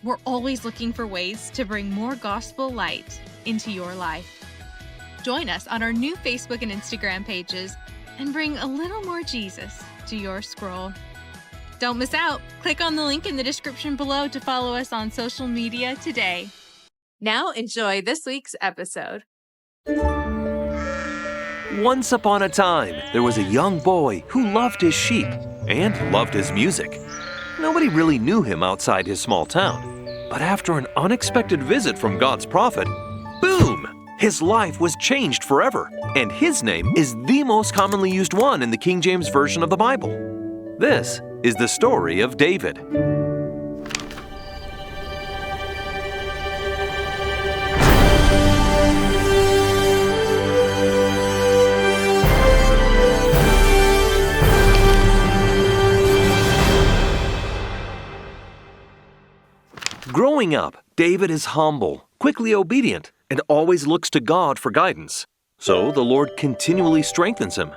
We're always looking for ways to bring more gospel light into your life. Join us on our new Facebook and Instagram pages and bring a little more Jesus to your scroll. Don't miss out. Click on the link in the description below to follow us on social media today. Now enjoy this week's episode. Once upon a time, there was a young boy who loved his sheep and loved his music. Nobody really knew him outside his small town. But after an unexpected visit from God's prophet, boom! His life was changed forever, and his name is the most commonly used one in the King James Version of the Bible. This is the story of David. Growing up, David is humble, quickly obedient, and always looks to God for guidance. So the Lord continually strengthens him.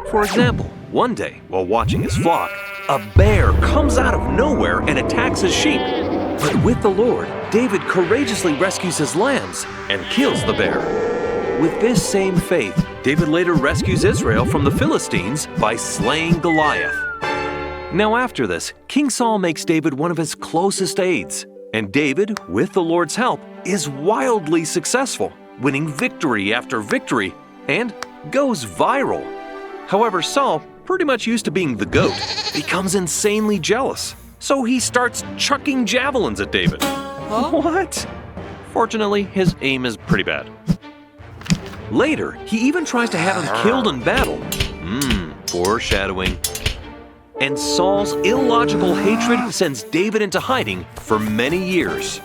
For example, one day, while watching his flock, a bear comes out of nowhere and attacks his sheep. But with the Lord, David courageously rescues his lambs and kills the bear. With this same faith, David later rescues Israel from the Philistines by slaying Goliath. Now after this, King Saul makes David one of his closest aides. And David, with the Lord's help, is wildly successful, winning victory after victory, and goes viral. However, Saul, pretty much used to being the GOAT, becomes insanely jealous. So he starts chucking javelins at David. What? Fortunately, his aim is pretty bad. Later, he even tries to have him killed in battle. Foreshadowing. And Saul's illogical hatred sends David into hiding for many years.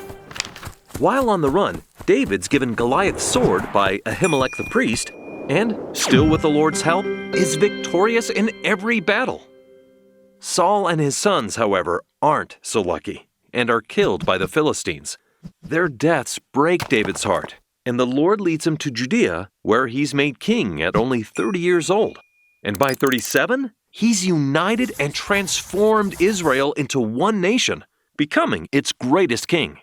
While on the run, David's given Goliath's sword by Ahimelech the priest, and, still with the Lord's help, is victorious in every battle. Saul and his sons, however, aren't so lucky, and are killed by the Philistines. Their deaths break David's heart, and the Lord leads him to Judea, where he's made king at only 30 years old. And by 37, he's united and transformed Israel into one nation, becoming its greatest king.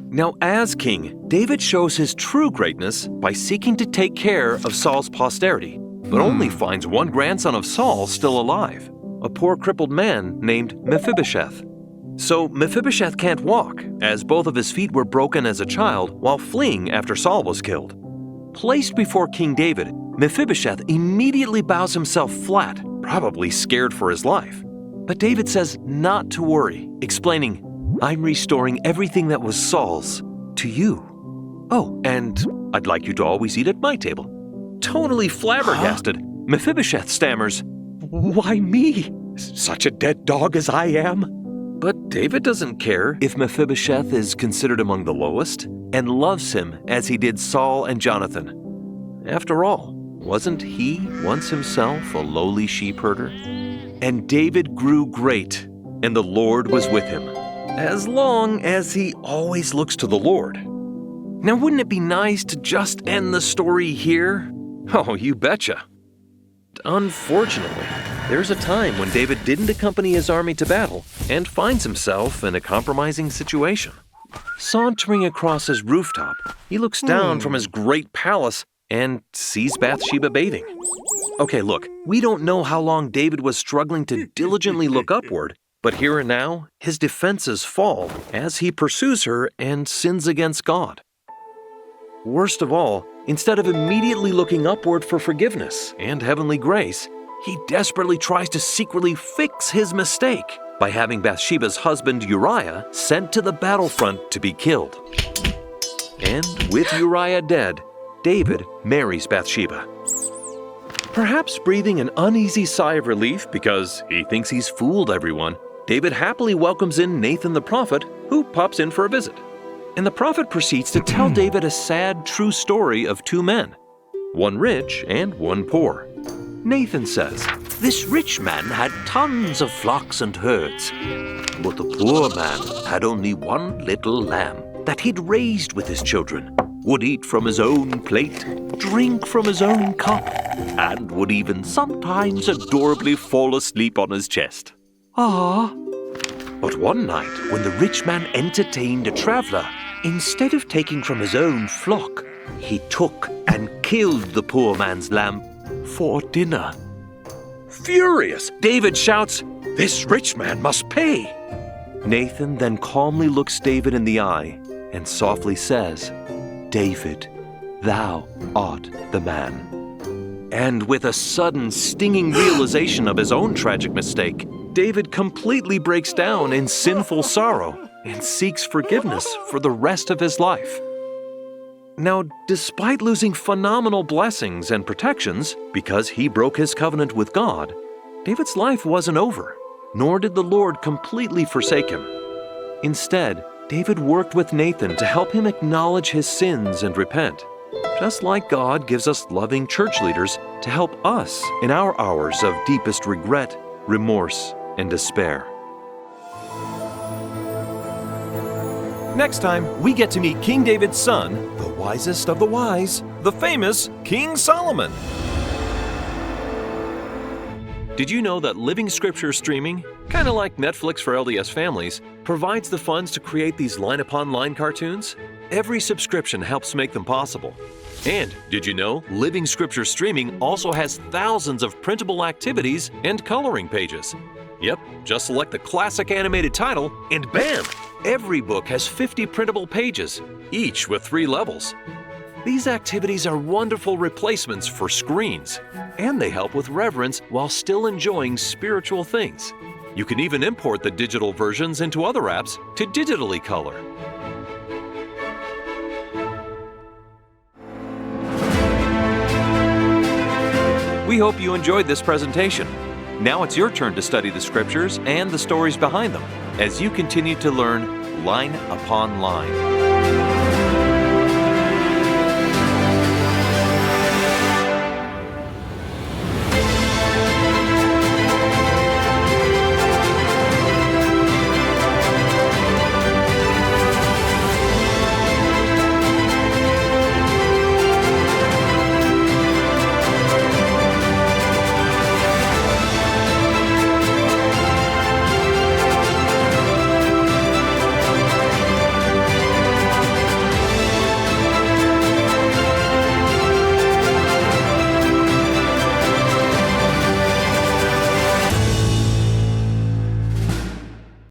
Now, as king, David shows his true greatness by seeking to take care of Saul's posterity, but only finds one grandson of Saul still alive, a poor crippled man named Mephibosheth. So Mephibosheth can't walk, as both of his feet were broken as a child while fleeing after Saul was killed. Placed before King David, Mephibosheth immediately bows himself flat, probably scared for his life. But David says not to worry, explaining, "I'm restoring everything that was Saul's to you. Oh, and I'd like you to always eat at my table." Totally flabbergasted, Mephibosheth stammers, "Why me? Such a dead dog as I am?" But David doesn't care if Mephibosheth is considered among the lowest, and loves him as he did Saul and Jonathan. After all, wasn't he once himself a lowly sheep herder? And David grew great, and the Lord was with him, as long as he always looks to the Lord. Now, wouldn't it be nice to just end the story here? Oh, you betcha. Unfortunately, there's a time when David didn't accompany his army to battle and finds himself in a compromising situation. Sauntering across his rooftop, he looks down from his great palace and sees Bathsheba bathing. Okay, look, we don't know how long David was struggling to diligently look upward, but here and now, his defenses fall as he pursues her and sins against God. Worst of all, instead of immediately looking upward for forgiveness and heavenly grace, he desperately tries to secretly fix his mistake by having Bathsheba's husband Uriah sent to the battlefront to be killed. And with Uriah dead, David marries Bathsheba. Perhaps breathing an uneasy sigh of relief because he thinks he's fooled everyone, David happily welcomes in Nathan the prophet, who pops in for a visit. And the prophet proceeds to tell David a sad, true story of two men, one rich and one poor. Nathan says, "This rich man had tons of flocks and herds, but the poor man had only one little lamb that he'd raised with his children, would eat from his own plate, drink from his own cup, and would even sometimes adorably fall asleep on his chest." Ah. But one night, when the rich man entertained a traveler, instead of taking from his own flock, he took and killed the poor man's lamb for dinner. Furious, David shouts, "This rich man must pay!" Nathan then calmly looks David in the eye and softly says, "David, thou art the man." And with a sudden, stinging realization of his own tragic mistake, David completely breaks down in sinful sorrow and seeks forgiveness for the rest of his life. Now, despite losing phenomenal blessings and protections because he broke his covenant with God, David's life wasn't over, nor did the Lord completely forsake him. Instead, David worked with Nathan to help him acknowledge his sins and repent, just like God gives us loving church leaders to help us in our hours of deepest regret, remorse, and despair. Next time, we get to meet King David's son, the wisest of the wise, the famous King Solomon. Did you know that Living Scripture streaming, kind of like Netflix for LDS families, provides the funds to create these line-upon-line cartoons? Every subscription helps make them possible. And did you know Living Scripture streaming also has thousands of printable activities and coloring pages? Yep, just select the classic animated title and bam! Every book has 50 printable pages, each with 3 levels. These activities are wonderful replacements for screens, and they help with reverence while still enjoying spiritual things. You can even import the digital versions into other apps to digitally color. We hope you enjoyed this presentation. Now it's your turn to study the Scriptures and the stories behind them as you continue to learn line upon line.